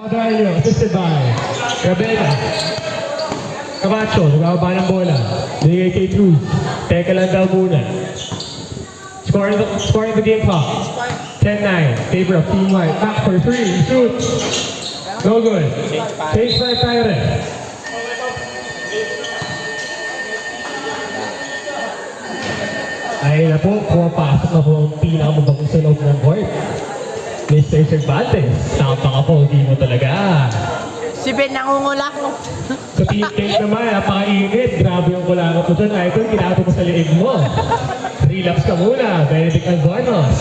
Dario, assisted by Rabela. Camacho, nagbababa ng bola. Bigay kay Cruz. Teka lang daw muna. Scoring the game clock. 10-9. Favor of Team White. Back for 3. Shoot. No good. Change by Pirates. Ay na po, pumapasok na po ang pinakamabagong sa loob ng court. Mr. Cervantes, napaka-pogi mo talaga. Si Ben nangungulak. Sa team cake naman, napaka-init. Grabe yung kulangan ko dyan. Ito, kinato ko sa liig mo. Relapse ka muna, Benedict Albonos.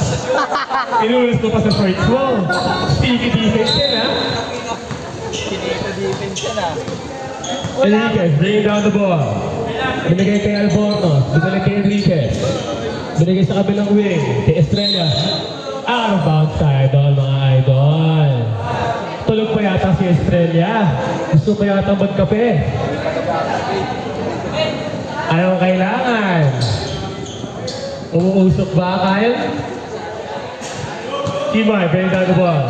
Inulos mo pa sa shorts mo. Sticky defense yan, ha? Kinita defense yan ah. Enriquez, bring down the ball. Binigay kay Albonos. Binigay kay Enriquez. Binigay sa kabilang wing. Kay Estrella. Out of bounds tayo doon, mga idol. Tulog pa yata si Estrella. Gusto pa yata magkape. Anong kailangan? Umuusok ba, Kyle? Timay, bring down the ball.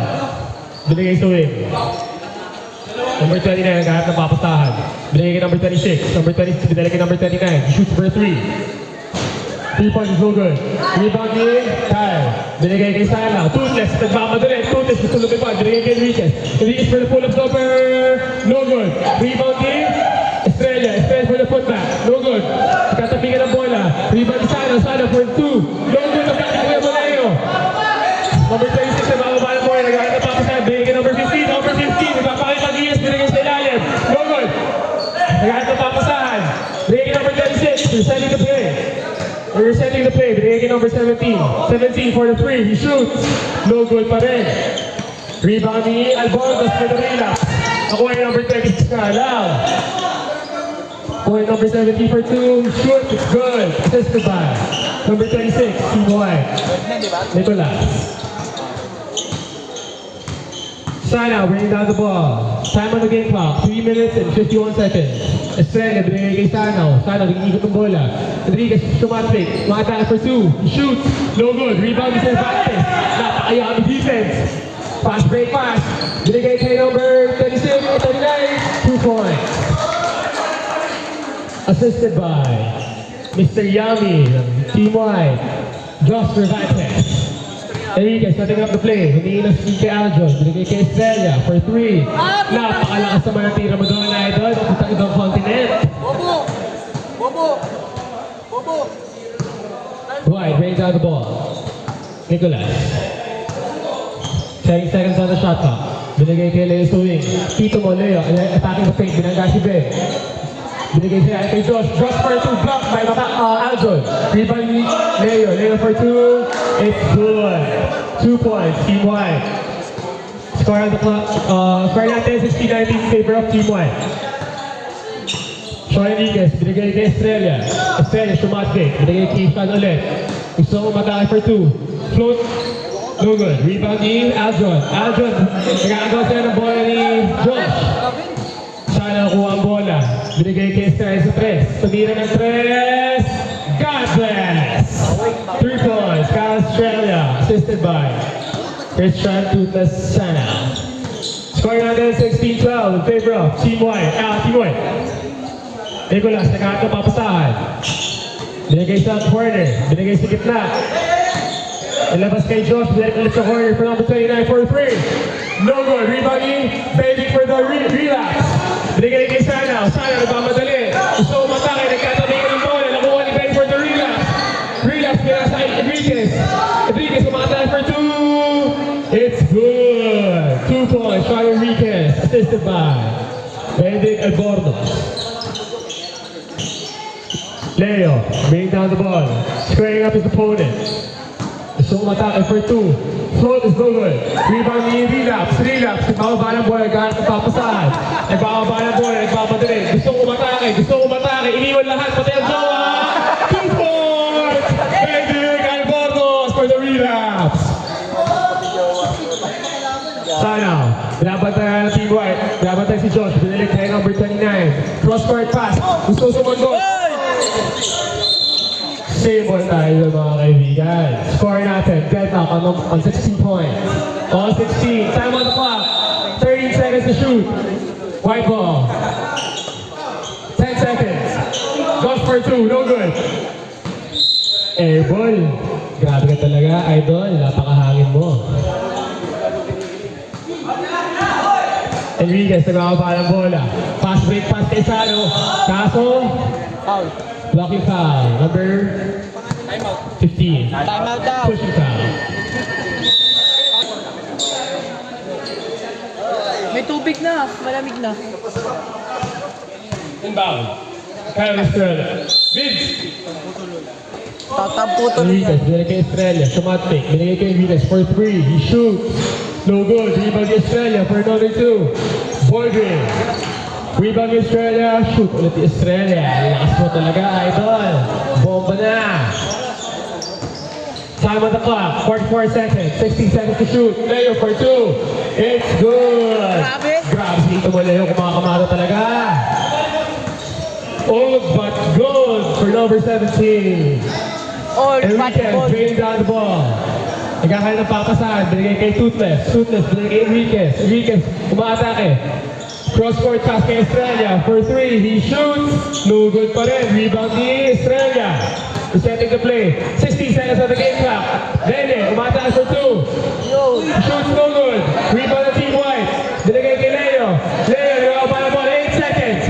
Binigay sa wing. Number 29, naghahanap ng papastahan. Binigay kay number 26. Number 26, binigay kay number 29. He shoots for 3. 3 points is no good. Rebound ni Kyle. Binigay kay Sana. Toothless, nagmamadali. Toothless, gusto lumipad. Binigay kay Enriquez. Enriquez for the pull-up stopper. No good. Rebound ni Estrella. Estrella for the putback. No good. Katabi ka ng bola. Rebound ni Sana. Sana for 2. No good. Nagkakakuya mo na yun. Number 26, nagmamaba ng bola. Naghahanap ng papastahan. Binigay kay number 15. Number 15. Nagpapakipag-iis. Binigay sa ilalim. No good. Naghahanap ng papastahan. Binigay kay number 36. Resetting the play. We're resetting the play. Binigay kay number 17. 17 for the 3. He shoots. No good pa rin. Rebound ni Albonos for the relapse. Nakuha yung number 26 na lang. Nakuha yung number 17 for 2. Shoot. It's good. Assisted by number 26. Team White. Nicolas. Sana bringing down the ball. Time on the game clock. 3 minutes and 51 seconds. Estrella, binigay kay Sano. Sano, nag-iikot ng bola. Enriquez, tumatrik. Mga for 2. He shoots. No good. Rebound ni Cervantes. Napakayami defense. Fast break pass. Binigay kay number 36, 39. 2 points. Assisted by Mr. Yummy, Team White. Josh Cervantes. Enriquez, setting up the play. Hinihinas si kay Aljon. Binigay kay Estrella for 3. Napakalakas naman ang tira mo doon, idol. Papuntang ibang continent. Bobo! Bobo! Bobo! White brings out the ball. Nicolas. 10 seconds on the shot clock. Binigay kay Leo Swing. Tito mo, Leo. Attacking the paint. Binangga si Ben. Binigay siya kay Josh. Josh for 2. Block by Aljon. Rebound ni Leo. Leo for 2. It's good. 2 points. Team White. Score on the clock. Score natin 69 in favor of Team White. Sean Enriquez. Binigay kay Estrella. Estrella, shumatke. Binigay kay Sean ulit. Gusto mo matake for 2. Float. No good. Rebound ni Aljon. Aljon. Nagkakagawa siya ng bola ni Josh. Sana nakuha ang bola. Binigay kay Estrella sa 3. Tumira ng 3. God bless! 3 points. Kyle Estrella. Assisted by Christian Tutas Sana. Scoring natin 16-12 in favor of Team White. Team White. Nicolas, nagkakat ng papasahan. Binigay sa corner. Binigay sa gitna. Ilabas kay Josh. Binigay ulit sa corner for number 29 for 3. No good. Rebound ni Benedict for the relapse. Binigay kay Sana. Sana nagmamadali. Gusto umatake. Nagkatabi ka ng bola. Nakuha ni Ben for the relapse. Relapse kaya sa Enriquez. Enriquez umatake for 2. It's good. 2 points. Sean Enriquez. Assisted by Benedict Albornoz. Leo, bringing down the ball, squaring up his opponent. Gusto umatake for 2. Float is no good. Rebound ni relapse. Nagbababa ng bola, gahanap ng papasahan. Nagbababa ng bola, nagbamadali. Gusto umatake. Iniwan lahat, pati ang jowa. 2 points! Benedict Albornoz for the relapse. Sana, binabantayan ng Team White. Binabantayan si Josh. Binilig kay number 29. Cross-court pass. Gusto sumunod. Same ball tayo mga kaibigan. Score natin, dead knock on 16 points. On 16, time on the clock. 30 seconds. seconds to shoot. White ball. 10 seconds. Goes for 2. No good. Air ball. Grabe ka talaga, idol. Napakahangin mo. Enriquez, nagkakapa ng bola. Pass break, pass kay Salo. Kaso, Foul. blocking foul. Number 15. Time out daw. Pushing foul. May tubig na. Malamig na. Inbound. Kyle Estrella. Vince. Tatamputo Enriquez, niya. binigay kay Estrella. Sumatik. Binigay kay Enriquez for 3. He shoots. No good. Rebound kay Estrella for another 2. Baldwin. Rebound kay Estrella. Shoot ulit kay Estrella. Lakas mo talaga, idol. Bomba na. Time on the clock. 44 seconds. 60 seconds to shoot. Leo for 2. It's good. Grabe. Grabe. Dito mo, Leo. Kumakamara talaga. Old but good for number 17. All Enriquez ball. draining down the ball. Nagkakaroon ng papasahan. Binigay kay Toothless. Toothless binigay kay Enriquez. Enriquez umaatake. Cross-court pass kay Estrella for 3. He shoots. No good pa rin. Rebound ni Estrella. Resetting the play. 16 seconds on the game clock. Lele umaatake for 2. Yo. Shoots no good. Rebound ng Team White. Binigay kay Leo. Leo nagkakaroon ng ball. 8 seconds.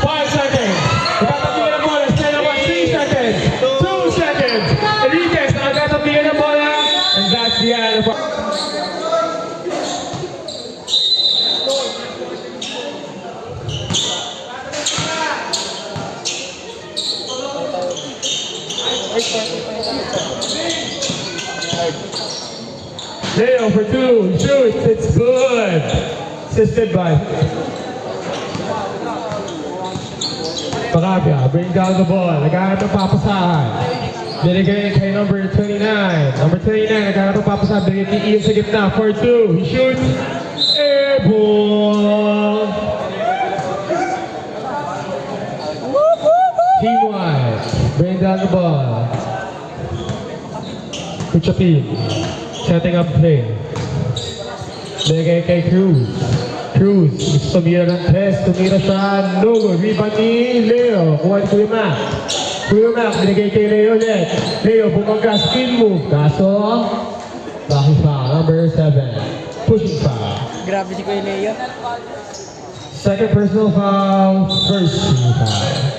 5 seconds. Nagkatapigan ng bola. Estrella 3 seconds. 2 seconds. Enriquez nagkatapigan ng bola. And that's the end of Leo for 2. Shoots. It's good. Assisted by Pagabia. Bring down the ball. Nagkaroon ng papasahan. Binigay kay number 29. Number 29, nagkaroon ng papasahan. Binigay kay Ian sa gitna for 2. He shoots. Air ball. Team White. Bring down the ball. Kuchapin. Setting up play. Binigay kay Cruz. Cruz. Gusto tumira ng test. Tumira siya. No good. Rebound ni Leo. Kuha ni Kuya Mac. Kuya Mac. Binigay kay Leo ulit. Leo bumangga. Skill move. Kaso, backing foul. Number 7. Pushing foul. Grabe si Kuya Leo. Second personal foul. First team foul.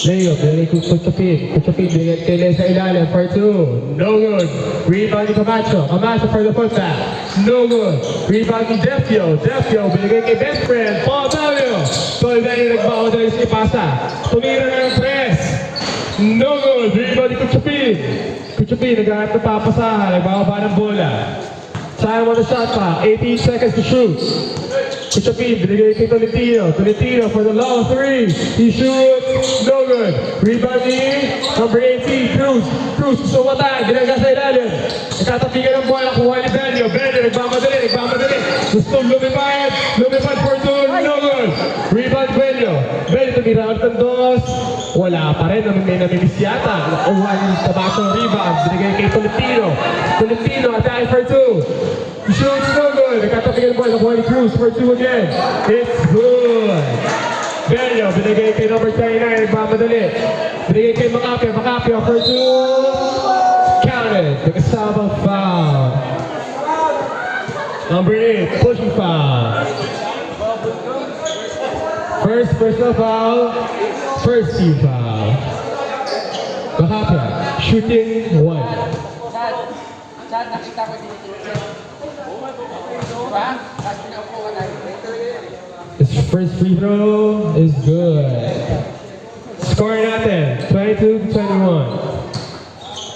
Leo, binigay ko Kuchapin. Kuchapin, binigay kay Leo sa ilalim for 2. No good. Rebound ni Camacho. Camacho for the putback. No good. Rebound ni Defio. Defio, binigay kay best friend. Paul Bello. Paul Bello nagbawa dahil sa ipasa. Tumira na ng press. No good. Rebound ni Kuchapin. Kuchapin, naghahanap ng papasahan. Nagbawa pa ng bola. Time on the shot clock. 18 seconds to shoot. Kuchapin, binigay kay Tolentino. Tolentino for the long 3. He shoots. No good. Rebound ni number 18, Cruz. Cruz, gusto matay. Ginagawa sa ilalim. Nagtatapigan ng bola. Kuha ni Bello. Bello, nagmamadali. Gusto lumipad. Lumipad for 2. No good. Rebound Bello. Bello, tumira out ng 2. Wala pa rin. May namimiss yata. Nakuha ni Tabaco rebound. Binigay kay Tolentino. Tolentino, attack for 2. He shoots no good. Nagkatapigan ng bola. Nakuha ni Cruz for 2 again. It's good. Bello, binigay kay number 29, nagmamadali. Binigay kay Macapia, Macapia for 2. Counted. Nagkasabang foul. Number 8, pushing foul. First personal foul. First team foul. Macapia, shooting 1. Chad, nakita ko dito. His first free throw is good. Score natin, 22-21.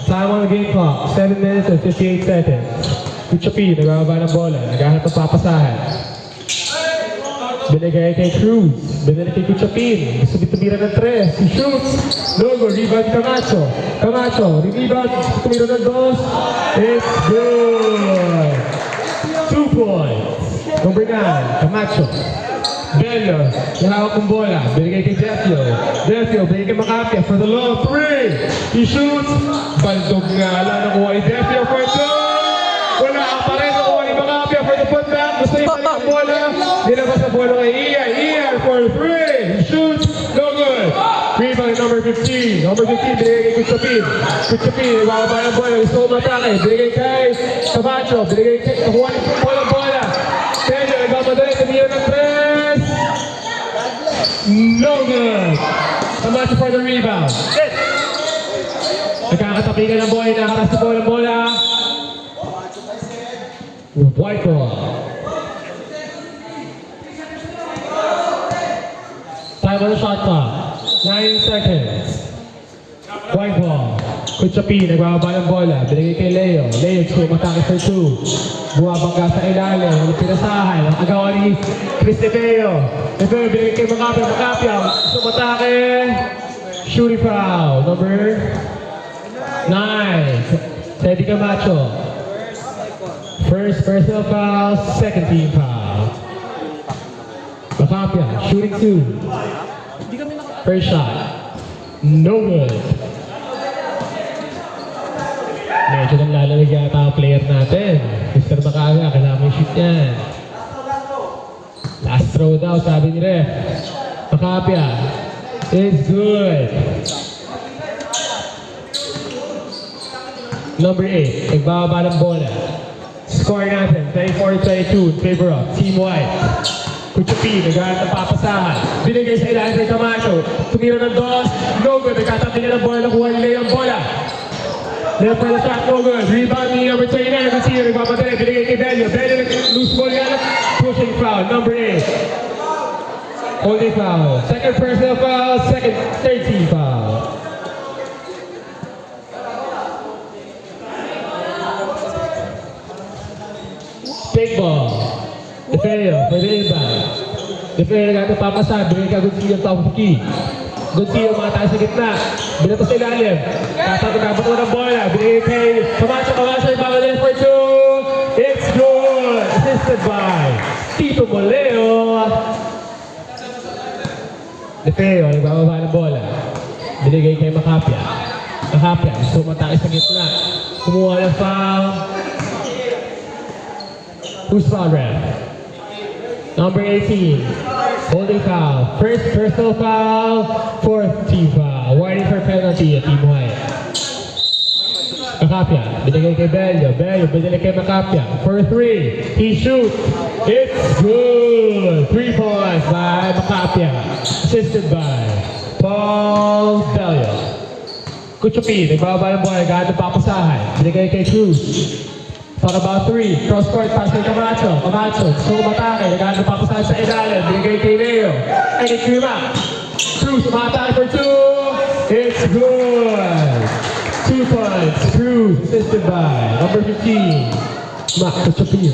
Time on the game clock, 7 minutes and 58 seconds. Kuchapi, nagkakaba ng bola, naghahanap ng papasahan. Binigay kay Cruz, binigay kay Kuchapin. Gusto tumira ng 3. He shoots. No good. Rebound ni Camacho. Camacho, rebound. Tumira ng 2. It's good. 2 points. Number 9, Camacho. Bello, nahawak ng bola. Binigay kay Defio. Defio, binigay kay Macapia for the long 3. He shoots. Baldog nga lang nakuha ni Defio for 2. Wala pa rin nakuha ni Macapia for the putback. Gusto niya balik ang bola. Dinabas ang bola kay Ian. Ian for 3. He shoots. No good. Rebound number 15. Number 15, binigay kay Kuchapin. Kuchapin, ibababa ng bola. Gusto umatake. Binigay kay Camacho. Binigay kay Nakuha ni Paul ang bola. Pedro, nagmamadali. Tumira ng 3. No good. Camacho for the rebound. Nagkakatapigan ng bola. Nakaras na bola ng bola. White ball. Time on the shot clock. 9 seconds. White ball. Kuchapin, nagbababa ng bola. Binigay kay Leo. Leo, sumatake for 2. Bumabangga sa ilalim. Ang pinasahan. Ang agawa ni Chris Teveo. Teveo, binigay kay Macapia. Macapia, sumatake. Shooting foul. Number 9. Teddy Camacho. First personal foul, second team foul. Macapia, shooting 2. First shot. No good. Medyo nang lalamig yata ang player natin. Mr. Macapia, kailangan may shoot yan. Last throw daw, sabi ni Ref. Macapia is good. Number 8, nagbababa ng bola. Score natin, 24-22 in favor of Team White. Kuchapin, naghahanap ng papasahan. Binigay sa ilalim kay Camacho. Tumira ng dos, no good. Nagkatabi na ng bola, nakuha ni Leo ang bola. Left for the shot, no good. Rebound ni number 29, Garcia, nagpapadali. Binigay kay Bello. Bello, loose ball yan. Pushing foul, number 8. Holding foul. Second personal foul, third team foul. Big ball. Defeo for the inbound. Defeo nagkakapapasa. Binigay ka Gunsillo ang top of the key. Gunsillo mataas sa gitna. Binato sa ilalim. Nagkabato ng bola. Binigay kay Camacho. Camacho ibabalik for 2. It's good. Assisted by Tito Moleo. Defeo nagbababa ng bola. Binigay kay Macapia. Macapia gusto matake sa gitna. Kumuha ng foul. Who's foul ref? Number 18. Holding foul. First personal foul. Fourth team foul. Warning for penalty at Team White. Macapia. Binigay kay Bello. Bello. Binigay kay Macapia. For 3. He shoots. It's good. 3 points by Macapia. Assisted by Paul Bello. Kuchapin. Nagbababa ng bola. Gano'n papasahan. Binigay kay Cruz. For about 3. Cross court pass kay Camacho. Camacho. Gusto umatake. Nagano papasahan sa ilalim. Binigay kay Leo. Ay kay Crima. Cruz umatake for 2. It's good. 2 points. Cruz assisted by number 15. Mac Kuchapin.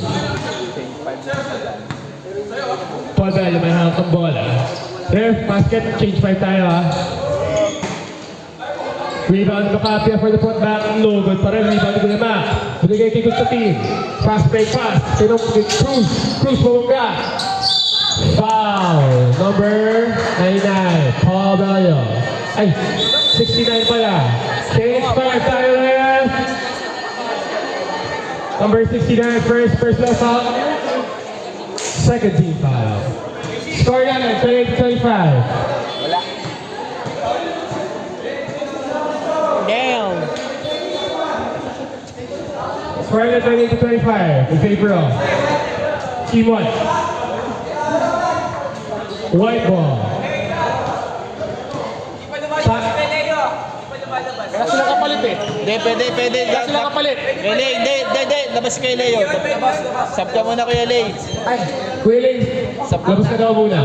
Paul Bello may hawak ng bola. Ref, basket. Change 5 tayo ha. Rebound Macapia for the putback. No good pa rin. Rebound ko naman. Binigay kay Kuchapin. Fast break pass. Tinong kay Cruz. Cruz bumangga. Foul. Number 99. Paul Bello. Ay, 69 pala. Change 5 tayo left. Number 69. First personal foul. Second team foul. Score natin. 28-25. Damn. Score na 28-25 in favor of Team White. White ball. Kaya sila kapalit eh. Hindi, pwede. Kaya sila kapalit. Hindi. Labas kay Leo. Sab ka muna Kuya Lay. Ay, Kuya Lay, labas ka daw muna.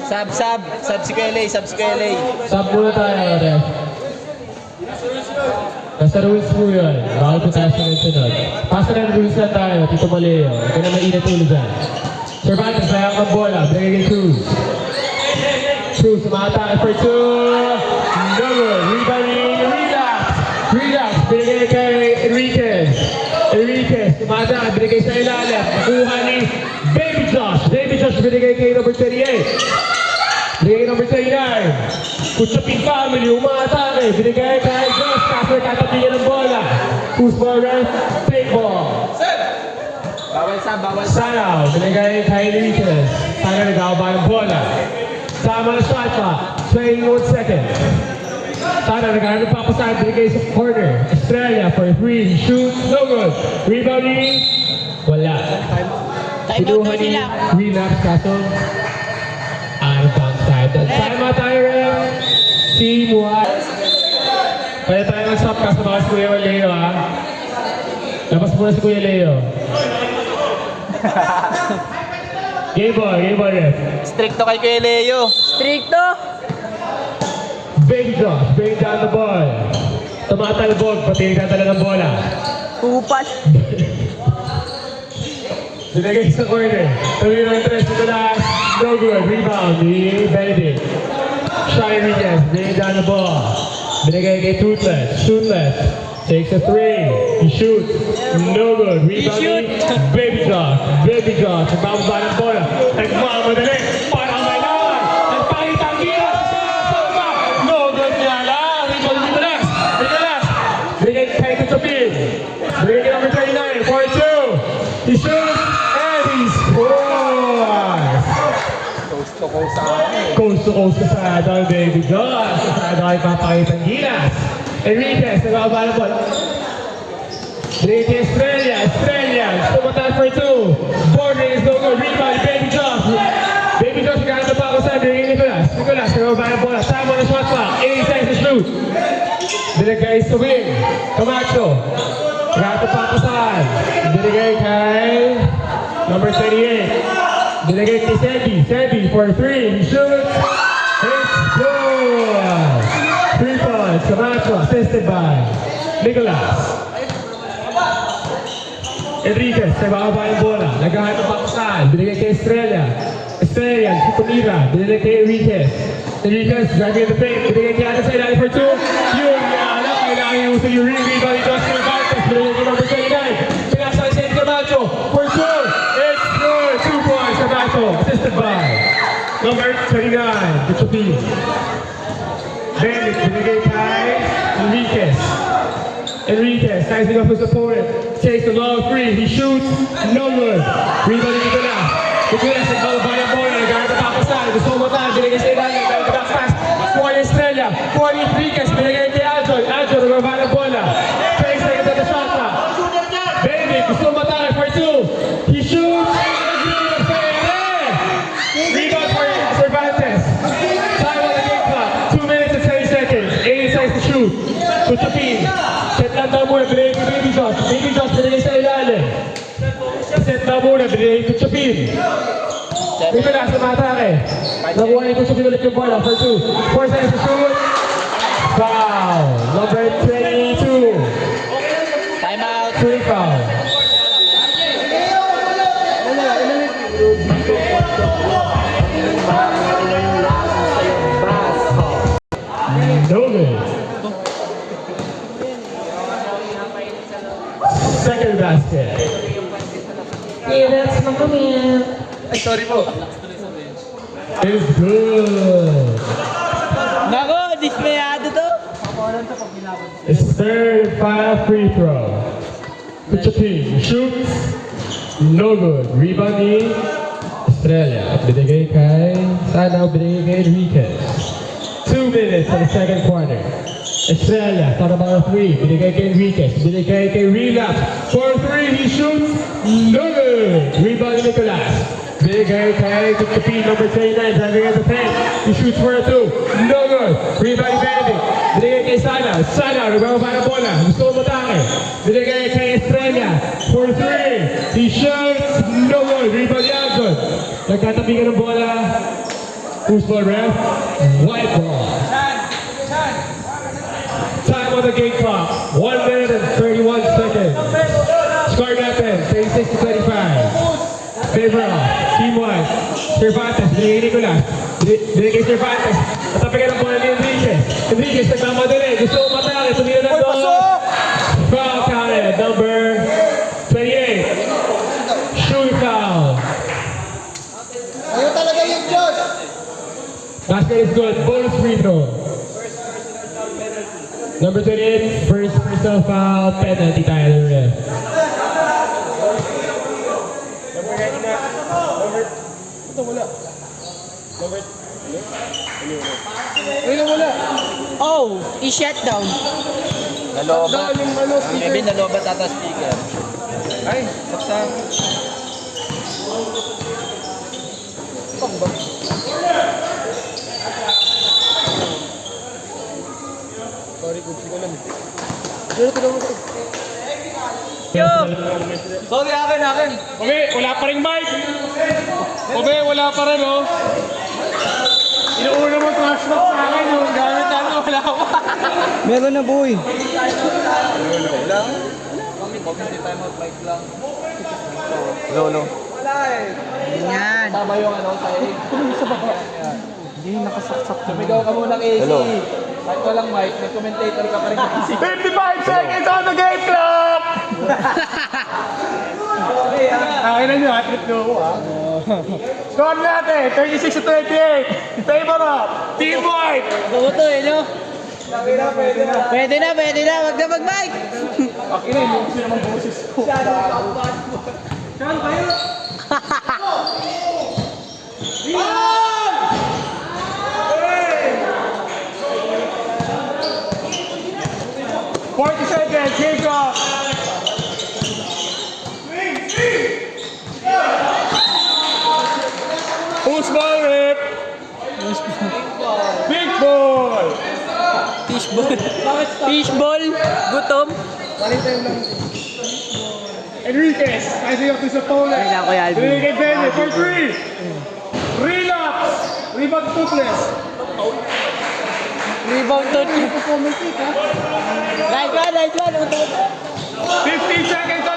Sab si Kuya Lay. Sub muna tayo, ref. Nasa rules po yun. Bawal po tayo sunod-sunod. Pasa na rules na tayo, Tito Maleo. Ito na mainit ulo dyan. Cervantes, sayang ang bola. Binigay kay Cruz. Cruz, umatake for 2. No good. Rebounding, relapse. Binigay kay Enriquez, umatake. Binigay sa ilalim. Nakuha ni Baby Josh. Binigay kay number 38. Binigay number 39. Kuchapin family, umatake. Binigay kay Josh. Kaso katapigan ng bola. Who's more ref? Fake ball. Bawal sa. Sanaw, binigay kay Enriquez. Sana nagkakaba ng bola. Sama na shot clock, 21 seconds. Sana nagkakaroon pa pasahan, binigay sa corner. Estrella for 3, shoot, no good. Rebounding, wala. Time out daw sila. Relapse kaso, out of side. Time out tayo rin. Team 1. Kaya tayo mag-stop kaso baka si Kuya Leo ha. Labas muna si Kuya Leo. Game boy ref. Stricto kay Kuya Leo. Stricto? Big Josh, bring down the ball. Tumatalbog, pati nagtatala ng bola. Upat. Dinagay sa corner. Tumira ng 3 sa last. No good. Rebound ni Benedict. Shot Enriquez, bring down the ball. Binigay kay Toothless. Takes a 3. He shoots. No good. Rebound ni Baby Josh. Bababa ng bola. Nagmamadali. Parang may lawan. Nagpakitang gila. No good niya lang. Rebound ni Nicolas. Binigay kay Kuchopin. Binigay kay number 39. 4-2. He shoots. And he scores. Coast to coast kasado, Baby Josh. Kasado kay papakitang gilas. Enriquez, nagkakaba ng bola. Binigay kay Estrella. Tumataas for 2. Border is no good. Rebound, Baby Josh. Baby Josh, nagkakaba pa ako sa binigay Nicolas, nagkakaba ng bola. Tama na shot clock. 80 seconds to shoot. Binigay sa wing. Camacho. Nagkakaba pa ako saan. Binigay kay number 38. Binigay kay Sebi for 3. He shoots. It's good. 3 points. Camacho assisted by Nicolas. Enriquez, sa bababa yung bola. Naghahanap pa saan. Binigay kay Estrella, si Tumira. Binigay kay Enriquez, driving in the paint. Binigay kay Ana sa ilalim for 2. Yun, Ana. Kailangan yung uso yung ring. Rebound ni Dustin Vargas. Binigay kay number 29. Pinasa kay Sebi Camacho for 2. It's good. 2 points. Camacho assisted by number 39. Kuchopin. Benedict, binigay kay Enriquez, sizing up his opponent, takes a long 3, he shoots, no good. Rebound ni Nicolas, nagbalabay ang bola, nagkaroon na papasan, gusto mo tayo, binigay sa ilalim, nagkaroon pass, kuha ni Estrella, kuha ni Enriquez, binigay kay Aljon, nagbaba ng bola, 20 seconds at the shot clock. Benedict, gusto mo tayo for 2, he shoots, rebound for Cervantes, time on the game clock, 2 minutes and 20 seconds, 80 seconds to shoot, Kuchopin. Set lang daw muna, binigay kay Baby Josh. Baby Josh, binigay sa ilalim. Set lang muna, binigay kay Kuchopin. Nicolas, tumatake. Nakuha ni Kuchopin ulit yung bola for 2. 4 seconds to shoot. Foul. Number 22. Time out. 3 foul. No good. Second basket. That's kami. Ay, sorry po. It's good. Nako, dismayado to. It's third final free throw. Kuchopin shoots. No good. Rebound ni Estrella. Binigay kay Sanaw. Binigay kay Enriquez. 2 minutes in the second quarter. Estrella, thought about a 3. Binigay kay Enriquez. Binigay kay Relapse. For 3, he shoots. No good. Rebound ni Nicolas. Binigay kay Kuchopin, number 39. Driving at the paint. He shoots for a 2. No good. Rebound ni Benedict. Binigay kay Sana. Nagbababa ng bola. Gusto mo matake. Binigay kay Estrella. For 3. He shoots. No good. Rebound ni Aljon. Nagkatabi ka ng bola. Who's ball, ref? White ball. Time on the game clock. 1 minute and 31 seconds. Score natin, 36 to 35. Favor off. Team 1. Cervantes, binigay kay Nicolas. Binigay kay Cervantes. Natabi ka ng bola ni Enriquez. Enriquez, nagmamadali. Gusto mo matake. Tumira ng doon. Foul counted. Number 28. Shooting foul. Ayaw talaga yung Diyos. Basket is good. Bonus free throw. Number 28, first personal foul, penalty tayo ng ref. Oh, i-shut down. Nalobat. Maybe nalobat ata speaker. Ay, saksak. Sorry, akin. Ube, wala pa rin mic. Ube, wala pa rin, oh. Inuuna mo trash talk sa akin, yung gamit natin, wala pa. Meron na, boy. Lolo. Yan. Tama yung ano sa'yo. Hindi, nakasaksak. Sumigaw ka muna AC. Hello. Kahit walang mic, may commentator ka pa rin AC. 55 seconds on the game clock! Akin na nyo, hat-trick nyo ako, ha? Score natin, 36-28. Favor up, team white. Buto eh, no? Pwede na. Wag na mag-mic. Akin na, yung gusto naman boses ko. Saan kayo? 40 seconds, kick off. Who's ball it? Big ball. Fishball. Gutom. Enriquez, rising up to his opponent. Kailangan ko yung Alvin. Enrique Bennett for 3. Relapse. Rebound toothless. Rebound to. Nice one. 15 seconds